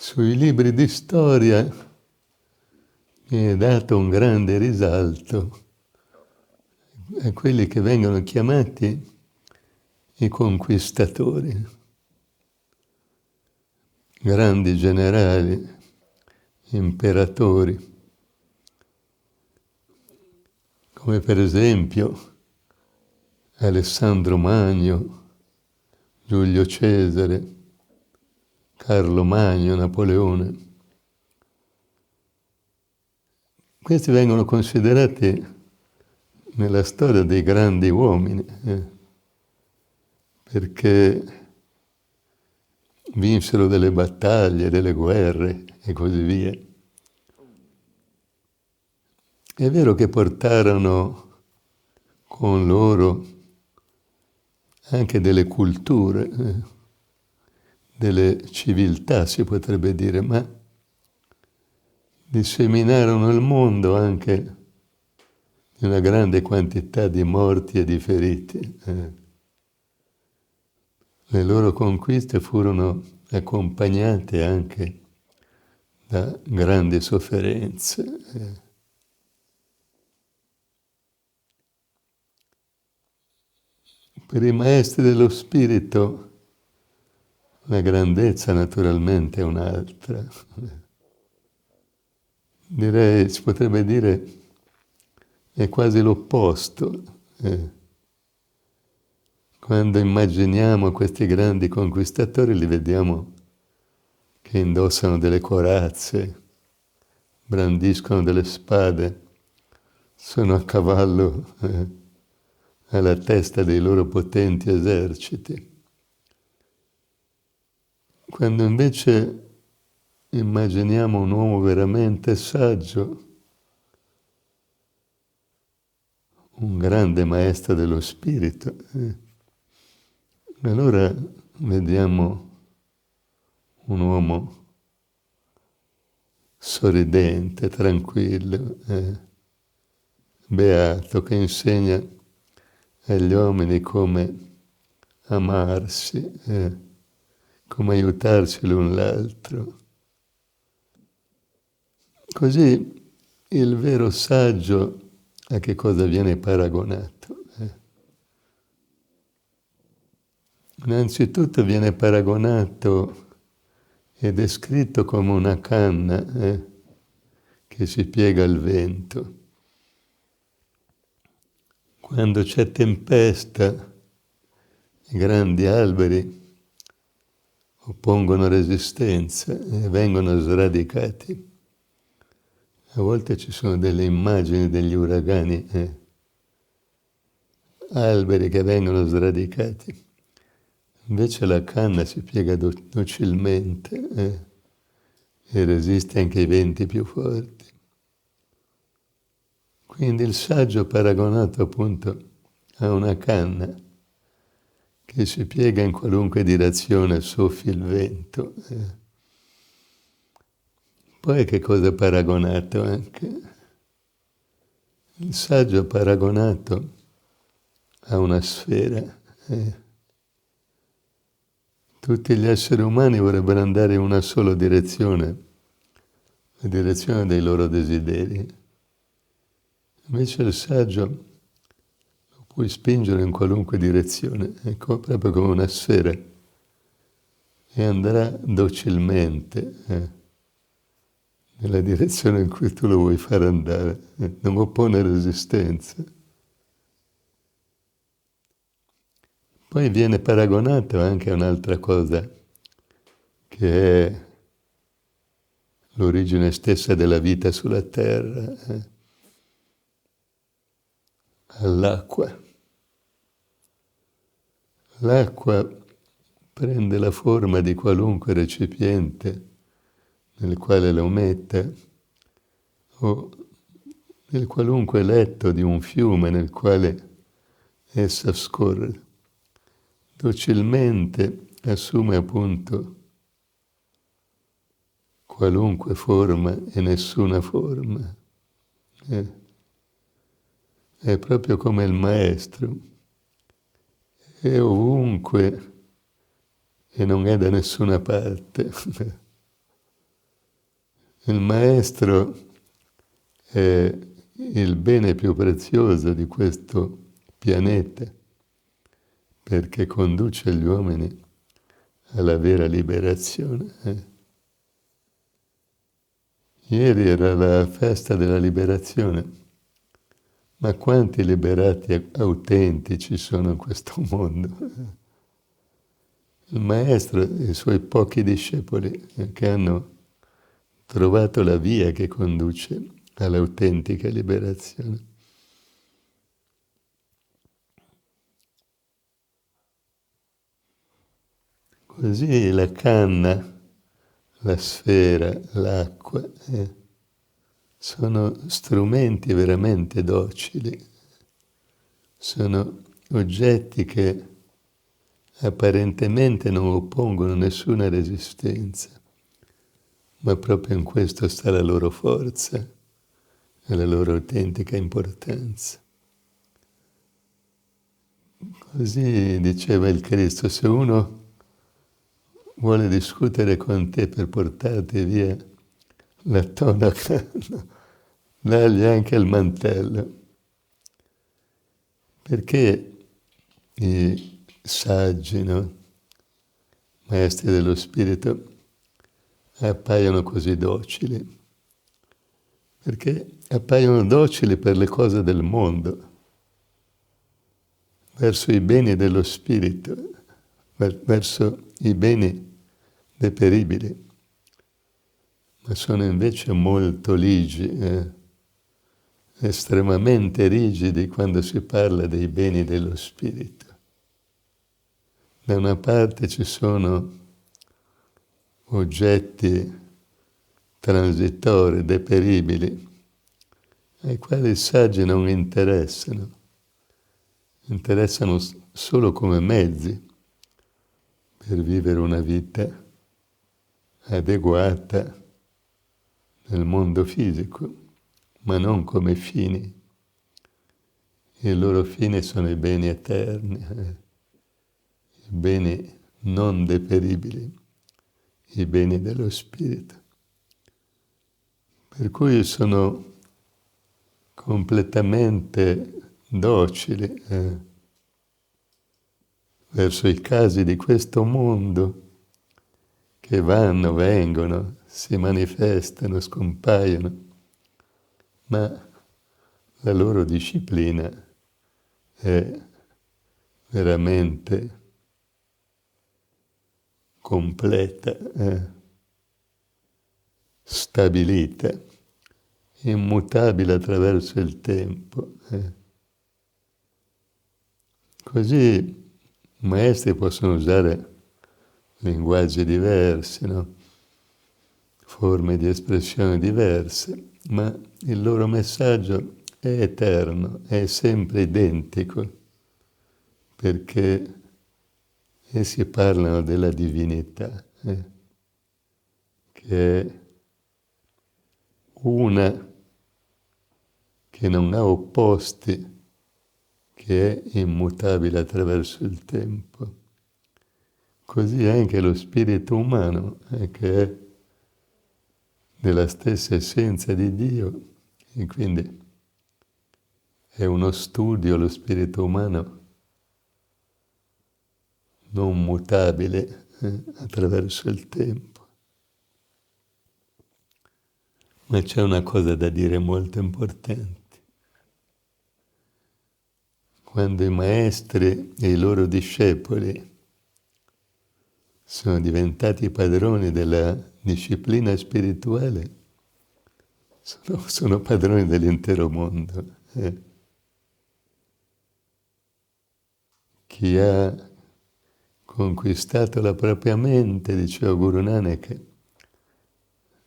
Sui libri di storia mi è dato un grande risalto a quelli che vengono chiamati i conquistatori, grandi generali, imperatori, come per esempio Alessandro Magno, Giulio Cesare, Carlo Magno, Napoleone. Questi vengono considerati nella storia dei grandi uomini, perché vinsero delle battaglie, delle guerre e così via. È vero che portarono con loro anche delle culture, delle civiltà si potrebbe dire, ma disseminarono il mondo anche di una grande quantità di morti e di feriti. Le loro conquiste furono accompagnate anche da grandi sofferenze. Per i maestri dello spirito la grandezza naturalmente è un'altra. Direi, si potrebbe dire, è quasi l'opposto. Quando immaginiamo questi grandi conquistatori li vediamo che indossano delle corazze, brandiscono delle spade, sono a cavallo alla testa dei loro potenti eserciti. Quando invece immaginiamo un uomo veramente saggio, un grande maestro dello spirito, allora vediamo un uomo sorridente, tranquillo, beato, che insegna agli uomini come amarsi, come aiutarsi l'un l'altro. Così il vero saggio a che cosa viene paragonato? Innanzitutto viene paragonato e descritto come una canna che si piega al vento. Quando c'è tempesta, i grandi alberi oppongono resistenza e vengono sradicati. A volte ci sono delle immagini degli uragani, alberi che vengono sradicati. Invece la canna si piega docilmente e resiste anche ai venti più forti. Quindi il saggio paragonato appunto a una canna che si piega in qualunque direzione soffi il vento. Poi che cosa è paragonato anche? Il saggio è paragonato a una sfera. Tutti gli esseri umani vorrebbero andare in una sola direzione, la direzione dei loro desideri. Invece il saggio lo puoi spingere in qualunque direzione, ecco, proprio come una sfera, e andrà docilmente nella direzione in cui tu lo vuoi far andare, non oppone resistenza. Poi viene paragonato anche a un'altra cosa, che è l'origine stessa della vita sulla terra, all'acqua. L'acqua prende la forma di qualunque recipiente nel quale lo metta, o nel qualunque letto di un fiume nel quale essa scorre. Docilmente assume appunto qualunque forma e nessuna forma. È proprio come il maestro, è ovunque e non è da nessuna parte. Il maestro è il bene più prezioso di questo pianeta, perché conduce gli uomini alla vera liberazione. Ieri era la festa della liberazione, ma quanti liberati autentici sono in questo mondo? Il maestro e i suoi pochi discepoli che hanno trovato la via che conduce all'autentica liberazione. Così la canna, la sfera, l'acqua, sono strumenti veramente docili, sono oggetti che apparentemente non oppongono nessuna resistenza, ma proprio in questo sta la loro forza e la loro autentica importanza. Così diceva il Cristo, se uno vuole discutere con te per portarti via la tonaca, dagli anche il mantello. Perché i saggi, no? Maestri dello spirito, appaiono così docili? Perché appaiono docili per le cose del mondo, verso i beni dello spirito, verso i beni deperibili, ma sono invece molto ligi, estremamente rigidi quando si parla dei beni dello spirito. Da una parte ci sono oggetti transitori, deperibili, ai quali i saggi non interessano solo come mezzi per vivere una vita adeguata nel mondo fisico, ma non come fini. Il loro fine sono i beni eterni, i beni non deperibili, i beni dello spirito. Per cui sono completamente docili verso i casi di questo mondo che vanno, vengono, si manifestano, scompaiono, ma la loro disciplina è veramente completa, stabilita, immutabile attraverso il tempo. Così i maestri possono usare linguaggi diversi, no? Forme di espressione diverse, ma il loro messaggio è eterno, è sempre identico, perché essi parlano della divinità, che è una che non ha opposti, che è immutabile attraverso il tempo. Così anche lo spirito umano, che è della stessa essenza di Dio, e quindi è uno studio, lo spirito umano, non mutabile attraverso il tempo. Ma c'è una cosa da dire molto importante. Quando i maestri e i loro discepoli sono diventati padroni della disciplina spirituale, sono padroni dell'intero mondo. Chi ha conquistato la propria mente, diceva Guru Nanak,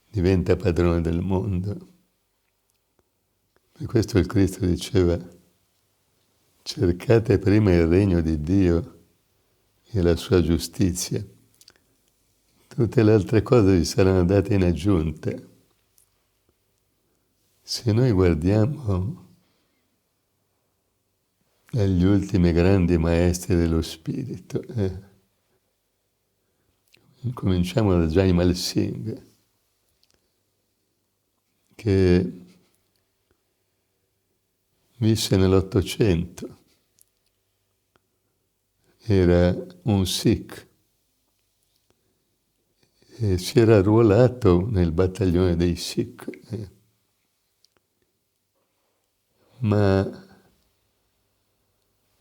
diventa padrone del mondo. Per questo il Cristo diceva, cercate prima il regno di Dio e la sua giustizia. Tutte le altre cose vi saranno date in aggiunta. Se noi guardiamo agli ultimi grandi maestri dello spirito, cominciamo da Jaimal Singh. che visse nell'800, era un Sikh e si era arruolato nel battaglione dei Sikh, ma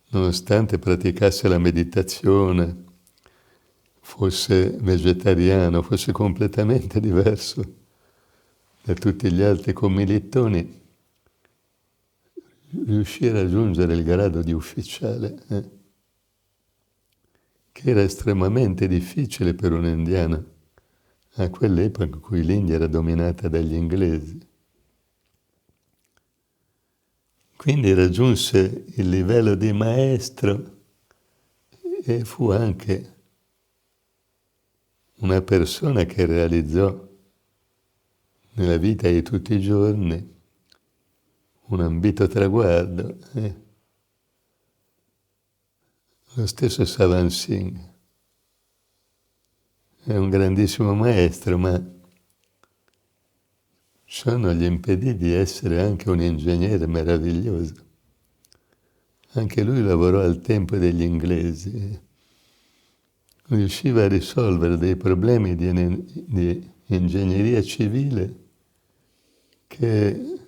nonostante praticasse la meditazione, fosse vegetariano, fosse completamente diverso da tutti gli altri commilitoni, riuscì a raggiungere il grado di ufficiale, che era estremamente difficile per un indiano a quell'epoca in cui l'India era dominata dagli inglesi. Quindi raggiunse il livello di maestro e fu anche una persona che realizzò nella vita di tutti i giorni un ambito traguardo. Lo stesso Savan Singh è un grandissimo maestro, ma ciò non gli impedì di essere anche un ingegnere meraviglioso. Anche lui lavorò al tempo degli inglesi. Riusciva a risolvere dei problemi di ingegneria civile che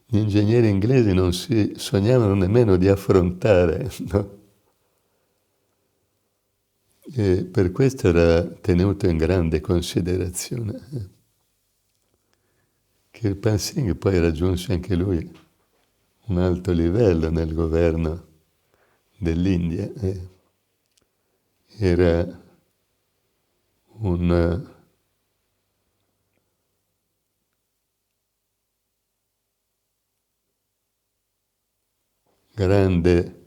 gli ingegneri inglesi non si sognavano nemmeno di affrontare, no? E per questo era tenuto in grande considerazione. Kirpan Singh poi raggiunse anche lui un alto livello nel governo dell'India. Era un grande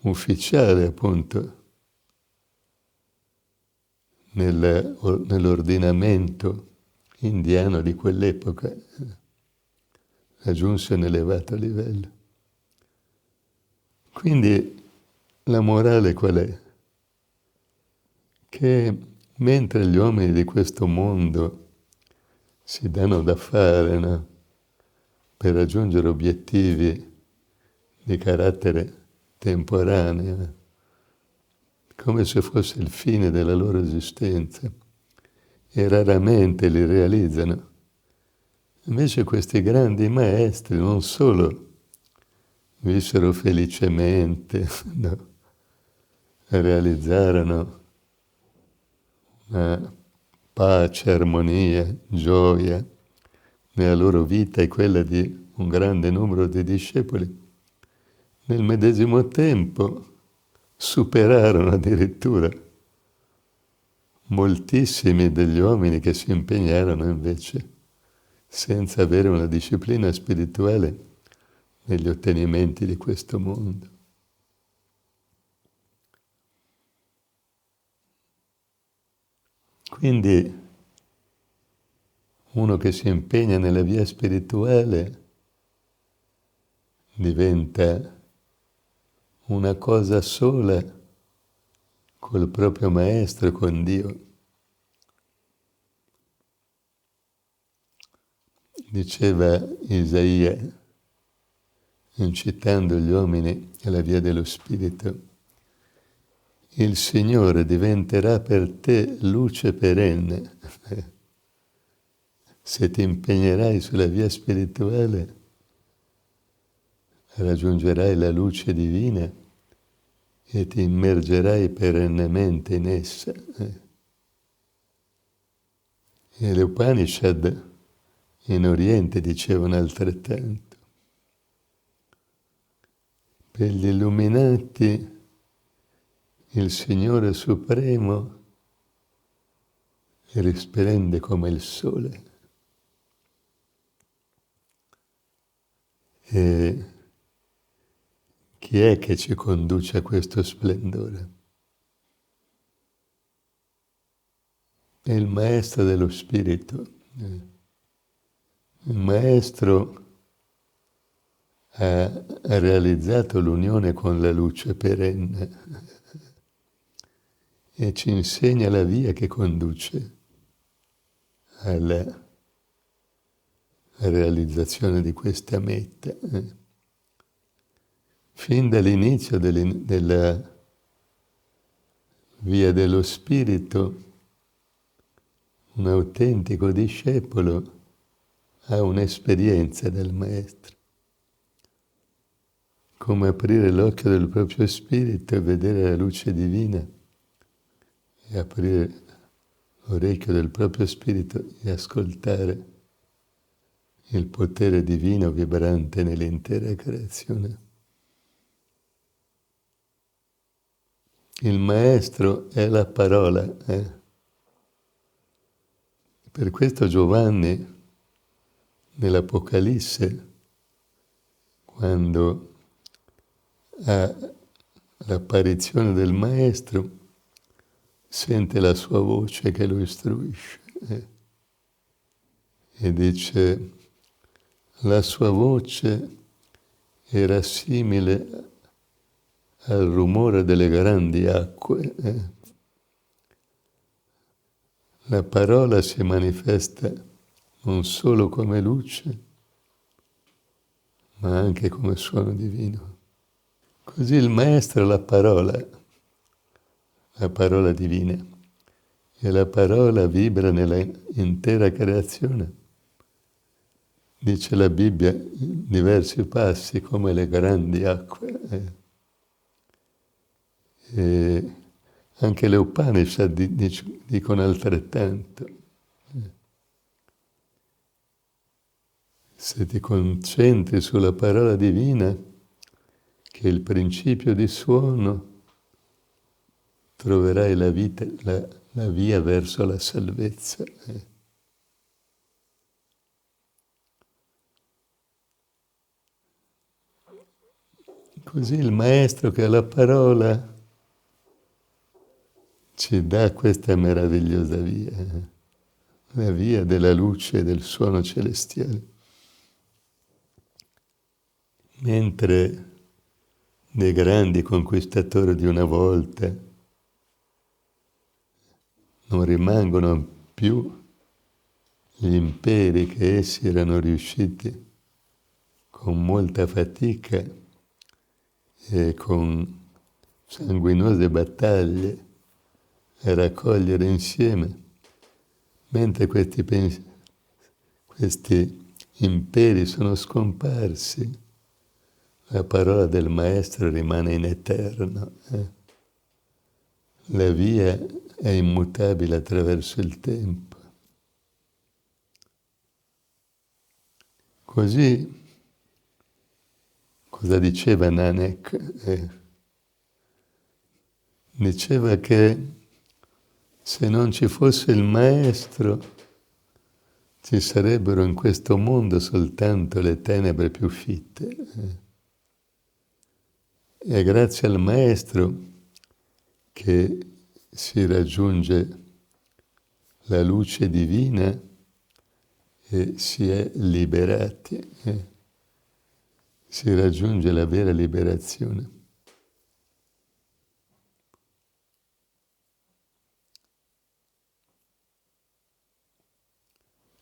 ufficiale, appunto, nell'ordinamento indiano di quell'epoca, raggiunse un elevato livello. Quindi la morale qual è? Che mentre gli uomini di questo mondo si danno da fare, no? Per raggiungere obiettivi di carattere temporaneo, come se fosse il fine della loro esistenza, e raramente li realizzano. Invece questi grandi maestri non solo vissero felicemente, no? Realizzarono una pace, armonia, gioia nella loro vita e quella di un grande numero di discepoli. Nel medesimo tempo superarono addirittura moltissimi degli uomini che si impegnarono invece senza avere una disciplina spirituale negli ottenimenti di questo mondo. Quindi uno che si impegna nella via spirituale diventa una cosa sola col proprio maestro, con Dio. Diceva Isaia, incitando gli uomini alla via dello Spirito, il Signore diventerà per te luce perenne. Se ti impegnerai sulla via spirituale, raggiungerai la luce divina e ti immergerai perennemente in essa. E le Upanishad in Oriente dicevano altrettanto. Per gli illuminati il Signore Supremo risplende come il sole. E chi è che ci conduce a questo splendore? È il Maestro dello Spirito. Il Maestro ha realizzato l'unione con la luce perenne e ci insegna la via che conduce alla la realizzazione di questa meta. Fin dall'inizio della via dello spirito, un autentico discepolo ha un'esperienza del maestro, come aprire l'occhio del proprio spirito e vedere la luce divina, e aprire l'orecchio del proprio spirito e ascoltare il potere divino vibrante nell'intera creazione. Il maestro è la parola. Per questo Giovanni, nell'Apocalisse, quando ha l'apparizione del maestro, sente la sua voce che lo istruisce e dice: la sua voce era simile al rumore delle grandi acque. La parola si manifesta non solo come luce, ma anche come suono divino. Così il maestro è la parola divina, e la parola vibra nella intera creazione. Dice la Bibbia in diversi passi come le grandi acque. E anche le Upanishad dicono altrettanto. Se ti concentri sulla parola divina, che è il principio di suono, troverai la via verso la salvezza. Così il maestro che ha la parola ci dà questa meravigliosa via, la via della luce e del suono celestiale. Mentre dei grandi conquistatori di una volta non rimangono più gli imperi che essi erano riusciti con molta fatica e con sanguinose battaglie a raccogliere insieme, mentre questi imperi sono scomparsi, la parola del Maestro rimane in eterno. La via è immutabile attraverso il tempo. Così, cosa diceva Nanak? Diceva che se non ci fosse il Maestro, ci sarebbero in questo mondo soltanto le tenebre più fitte. È grazie al Maestro che si raggiunge la luce divina e si è liberati. Si raggiunge la vera liberazione.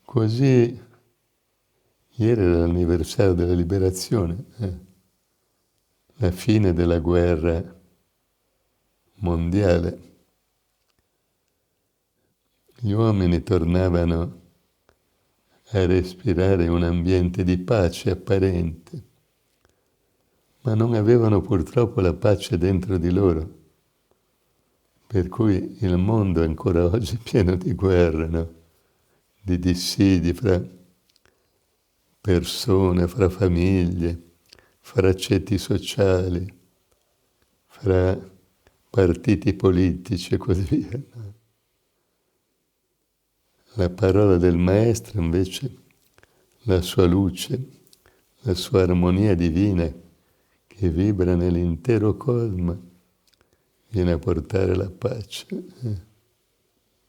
Così, ieri era l'anniversario della liberazione, la fine della guerra mondiale. Gli uomini tornavano a respirare un ambiente di pace apparente, ma non avevano purtroppo la pace dentro di loro, per cui il mondo è ancora oggi pieno di guerre, no? Di dissidi fra persone, fra famiglie, fra ceti sociali, fra partiti politici e così via. No? La parola del Maestro invece, la sua luce, la sua armonia divina che vibra nell'intero cosmo, viene a portare la pace,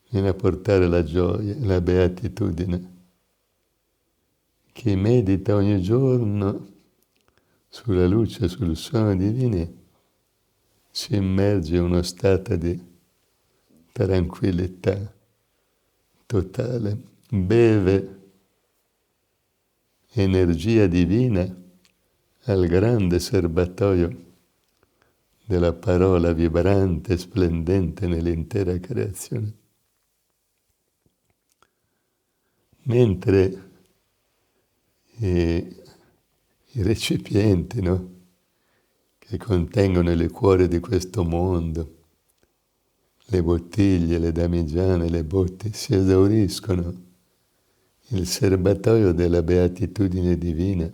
viene a portare la gioia, la beatitudine. Chi medita ogni giorno sulla luce, sul suono divino, si immerge in uno stato di tranquillità totale, beve energia divina al grande serbatoio della parola vibrante e splendente nell'intera creazione. Mentre i recipienti, no, che contengono il liquore di questo mondo, le bottiglie, le damigiane, le botti, si esauriscono, il serbatoio della beatitudine divina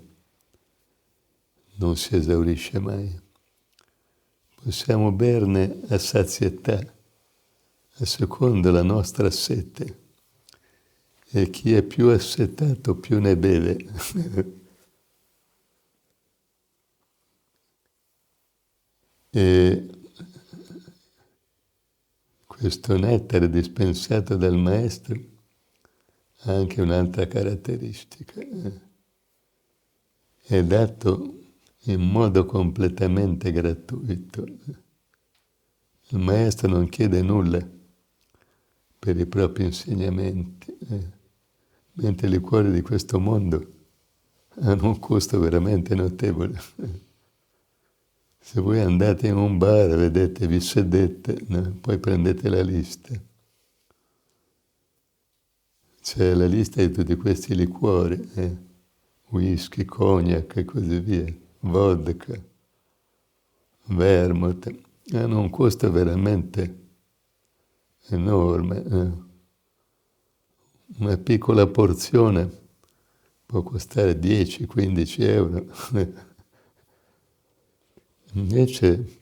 non si esaurisce mai. Possiamo berne a sazietà, a secondo la nostra sete, e chi è più assetato più ne beve. E questo nettare dispensato dal Maestro ha anche un'altra caratteristica. È dato in modo completamente gratuito. Il Maestro non chiede nulla per i propri insegnamenti, mentre i liquori di questo mondo hanno un costo veramente notevole. Se voi andate in un bar, vedete, vi sedete, no? Poi prendete la lista. C'è la lista di tutti questi liquori, whisky, cognac e così via, vodka, vermouth, hanno un costo veramente enorme. Una piccola porzione può costare 10-15 euro. Invece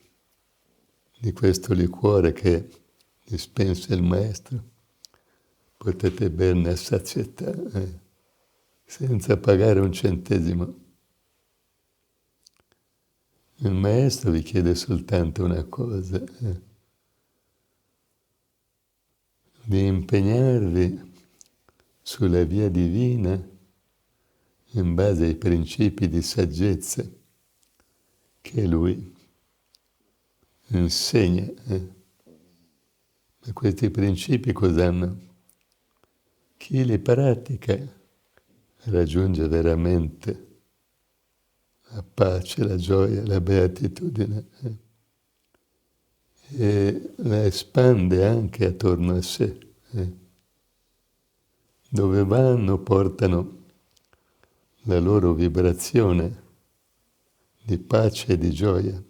di questo liquore che dispensa il Maestro, potete berne a sazietà, senza pagare un centesimo. Il Maestro vi chiede soltanto una cosa, di impegnarvi sulla via divina in base ai principi di saggezza che Lui insegna. Ma questi principi cos'hanno? Chi li pratica raggiunge veramente la pace, la gioia, la beatitudine e la espande anche attorno a sé. Dove vanno portano la loro vibrazione di pace e di gioia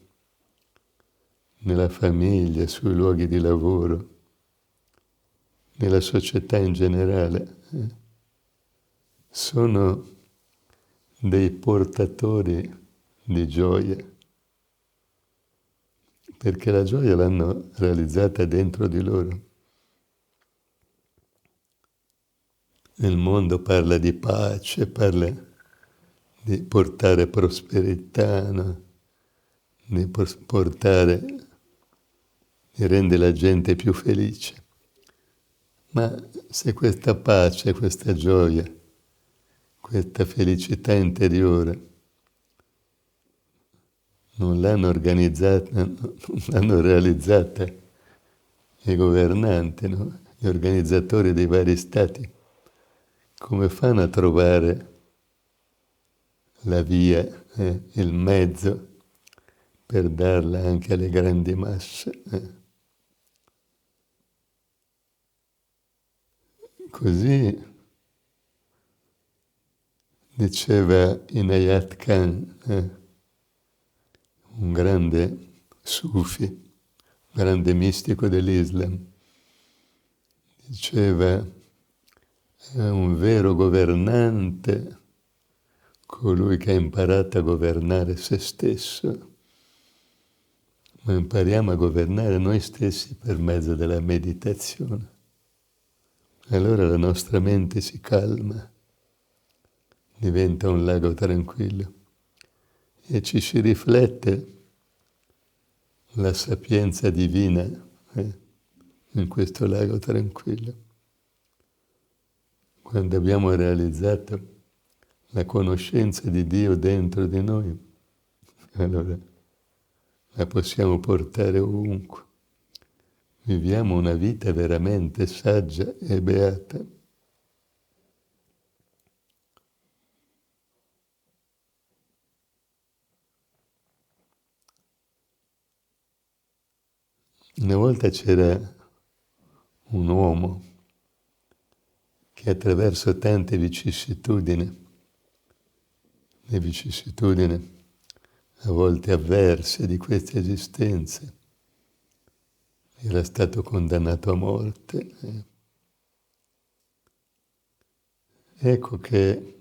nella famiglia, sui luoghi di lavoro, nella società in generale. Sono dei portatori di gioia, perché la gioia l'hanno realizzata dentro di loro. Il mondo parla di pace, parla di portare prosperità, no? Di portare, di rendere la gente più felice. Ma se questa pace, questa gioia, questa felicità interiore non l'hanno organizzata, non l'hanno realizzata i governanti, no? Gli organizzatori dei vari stati, come fanno a trovare la via, il mezzo per darla anche alle grandi masse? Così diceva Inayat Khan, un grande sufi, un grande mistico dell'Islam, diceva: è un vero governante colui che ha imparato a governare se stesso, ma impariamo a governare noi stessi per mezzo della meditazione. Allora la nostra mente si calma, diventa un lago tranquillo e ci si riflette la sapienza divina in questo lago tranquillo. Quando abbiamo realizzato la conoscenza di Dio dentro di noi, allora la possiamo portare ovunque. Viviamo una vita veramente saggia e beata. Una volta c'era un uomo che attraverso tante vicissitudini, le vicissitudini a volte avverse di questa esistenza, era stato condannato a morte. Ecco che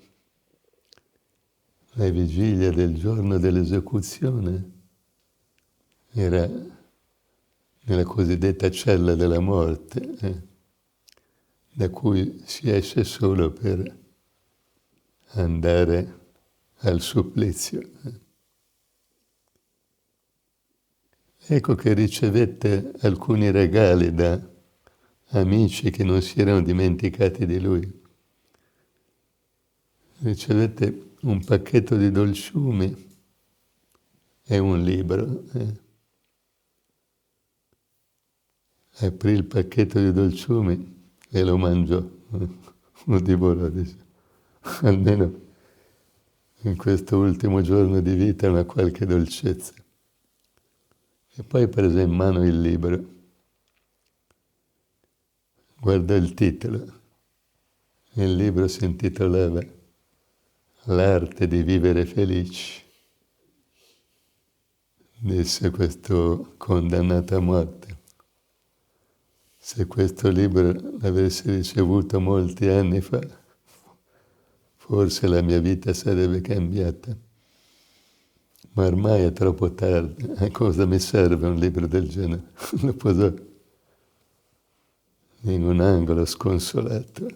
la vigilia del giorno dell'esecuzione era nella cosiddetta cella della morte, da cui si esce solo per andare al supplizio. Ecco che ricevette alcuni regali da amici che non si erano dimenticati di lui. Ricevette un pacchetto di dolciumi e un libro. Aprì il pacchetto di dolciumi e lo mangiò, lo divorò. Almeno in questo ultimo giorno di vita una qualche dolcezza. E poi prese in mano il libro, guardò il titolo, e il libro si intitolava L'arte di vivere felici. Disse questo condannato a morte: se questo libro l'avessi ricevuto molti anni fa, forse la mia vita sarebbe cambiata. Ma ormai è troppo tardi, a cosa mi serve un libro del genere? Lo posò in un angolo sconsolato.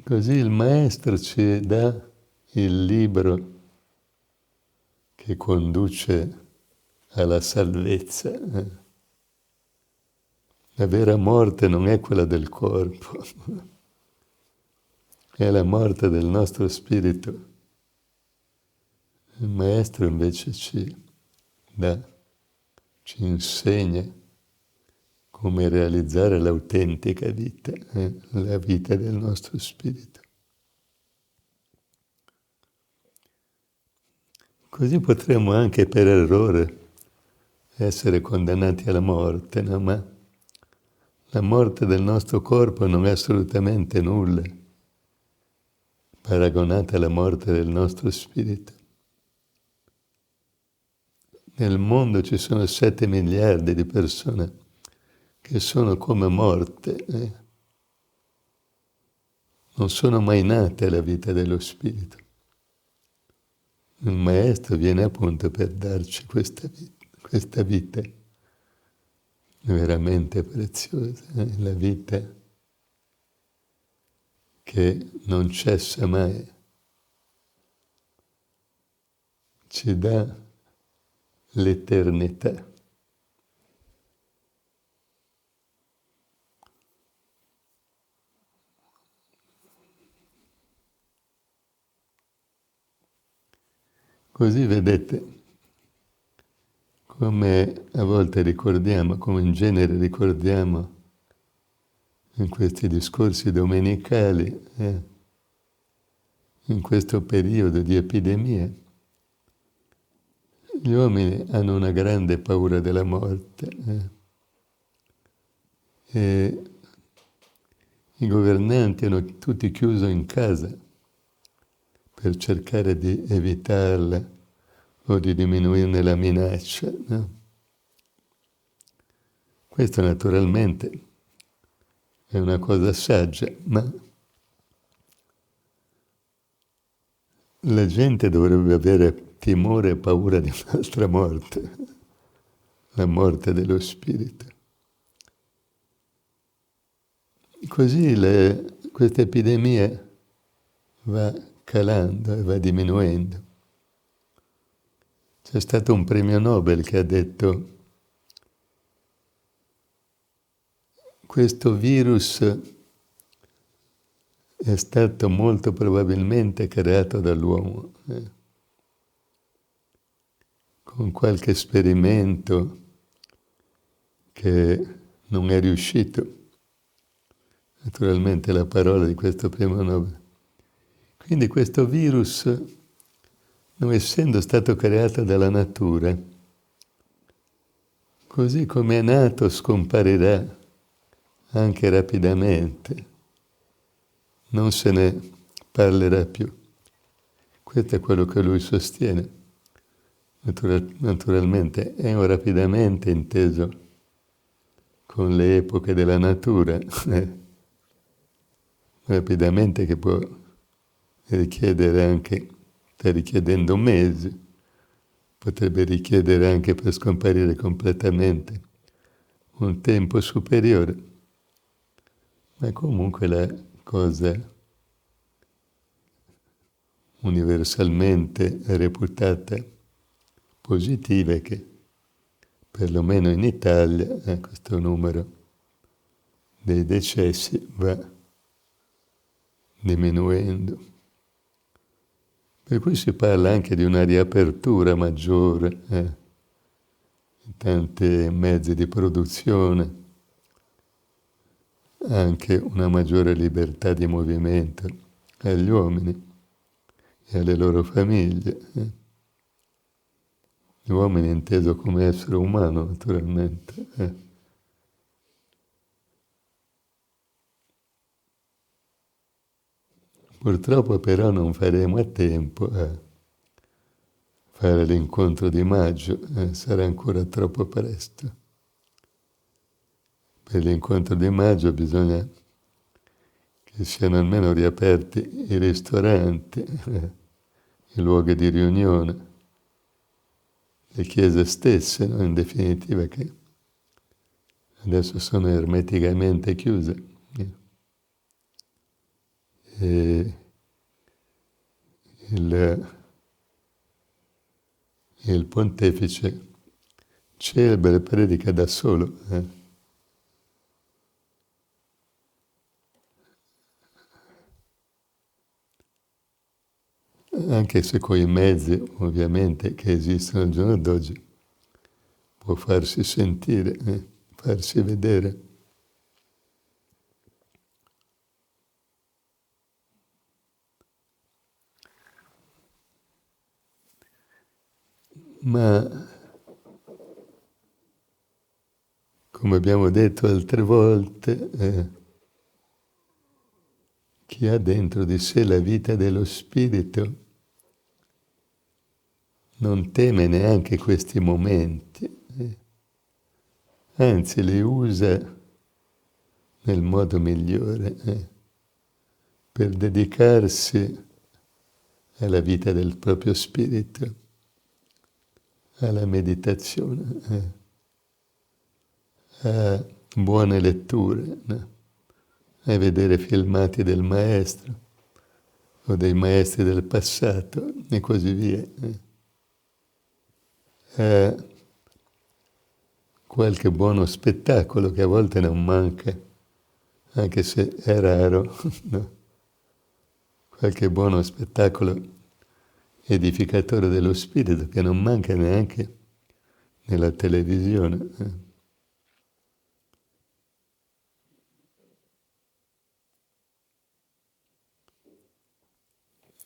Così il maestro ci dà il libro che conduce alla salvezza. La vera morte non è quella del corpo, è la morte del nostro spirito. Il maestro invece ci insegna come realizzare l'autentica vita, la vita del nostro spirito. Così potremmo anche per errore essere condannati alla morte, no? Ma la morte del nostro corpo non è assolutamente nulla paragonata alla morte del nostro spirito. Nel mondo ci sono 7 miliardi di persone che sono come morte, non sono mai nate alla vita dello spirito. Il maestro viene appunto per darci questa vita veramente preziosa, la vita che non cessa mai, ci dà l'eternità. Così vedete come a volte ricordiamo, come in genere ricordiamo in questi discorsi domenicali, in questo periodo di epidemia, gli uomini hanno una grande paura della morte. E i governanti hanno tutti chiuso in casa per cercare di evitarla o di diminuirne la minaccia. No? Questo naturalmente è una cosa saggia, ma la gente dovrebbe avere timore e paura di un'altra morte, la morte dello spirito. Così questa epidemia va calando e va diminuendo. C'è stato un premio Nobel che ha detto: questo virus è stato molto probabilmente creato dall'uomo, con qualche esperimento che non è riuscito. Naturalmente la parola di questo premio Nobel. Quindi questo virus, non essendo stato creato dalla natura, così come è nato scomparirà anche rapidamente, non se ne parlerà più. Questo è quello che lui sostiene. Naturalmente è un rapidamente inteso con le epoche della natura, rapidamente che può richiedere anche, sta richiedendo mesi, potrebbe richiedere anche per scomparire completamente un tempo superiore, ma comunque la cosa universalmente reputata positiva è che perlomeno in Italia questo numero dei decessi va diminuendo. Per cui si parla anche di una riapertura maggiore in tanti mezzi di produzione, anche una maggiore libertà di movimento agli uomini e alle loro famiglie. Gli uomini inteso come essere umano, naturalmente. Purtroppo però non faremo a tempo a fare l'incontro di maggio, sarà ancora troppo presto. Per l'incontro di maggio bisogna che siano almeno riaperti i ristoranti, i luoghi di riunione, le chiese stesse, no? In definitiva, che adesso sono ermeticamente chiuse. E il pontefice celebra e predica da solo. Anche se con i mezzi, ovviamente, che esistono al giorno d'oggi, può farsi sentire, farsi vedere. Ma, come abbiamo detto altre volte, chi ha dentro di sé la vita dello spirito non teme neanche questi momenti, anzi li usa nel modo migliore per dedicarsi alla vita del proprio spirito, alla meditazione, a buone letture, no? A vedere filmati del maestro o dei maestri del passato e così via. Qualche buono spettacolo che a volte non manca, anche se è raro, no? Qualche buono spettacolo edificatore dello spirito che non manca neanche nella televisione.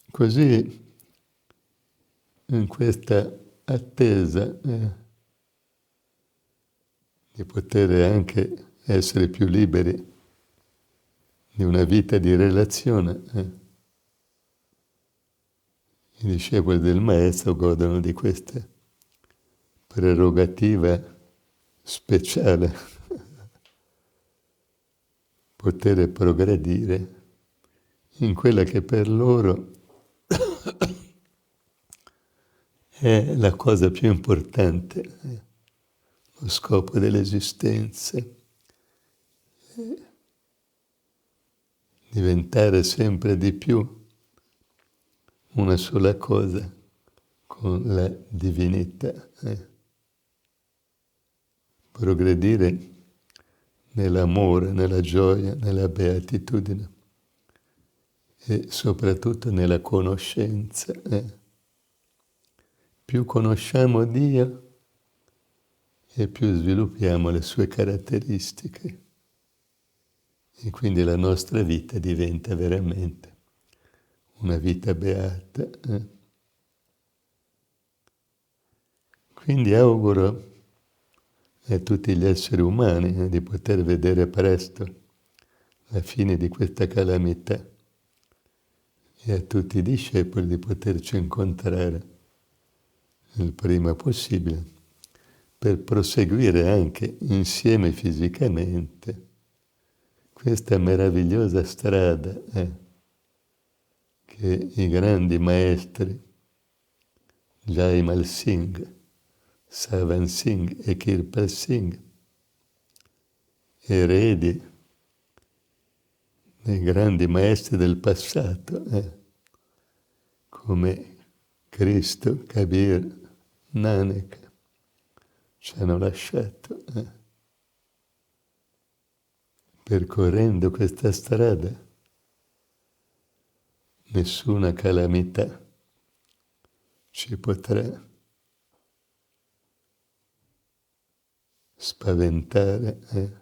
Così, in questa attesa di poter anche essere più liberi di una vita di relazione, i discepoli del Maestro godono di questa prerogativa speciale, poter progredire in quella che per loro è la cosa più importante, lo scopo dell'esistenza, diventare sempre di più una sola cosa con la divinità, progredire nell'amore, nella gioia, nella beatitudine e soprattutto nella conoscenza. Più conosciamo Dio e più sviluppiamo le sue caratteristiche e quindi la nostra vita diventa veramente una vita beata. Quindi auguro a tutti gli esseri umani di poter vedere presto la fine di questa calamità e a tutti i discepoli di poterci incontrare il prima possibile per proseguire anche insieme fisicamente questa meravigliosa strada che i grandi maestri Jaimal Singh, Savan Singh e Kirpal Singh, eredi dei grandi maestri del passato, come Cristo, Kabir, Nanak, ci hanno lasciato. Percorrendo questa strada, nessuna calamità ci potrà spaventare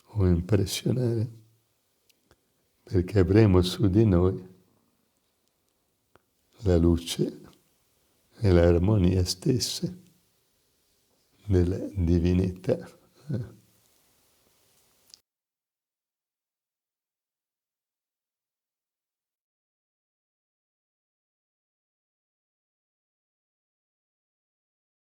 o impressionare, perché avremo su di noi la luce e l'armonia stessa della divinità.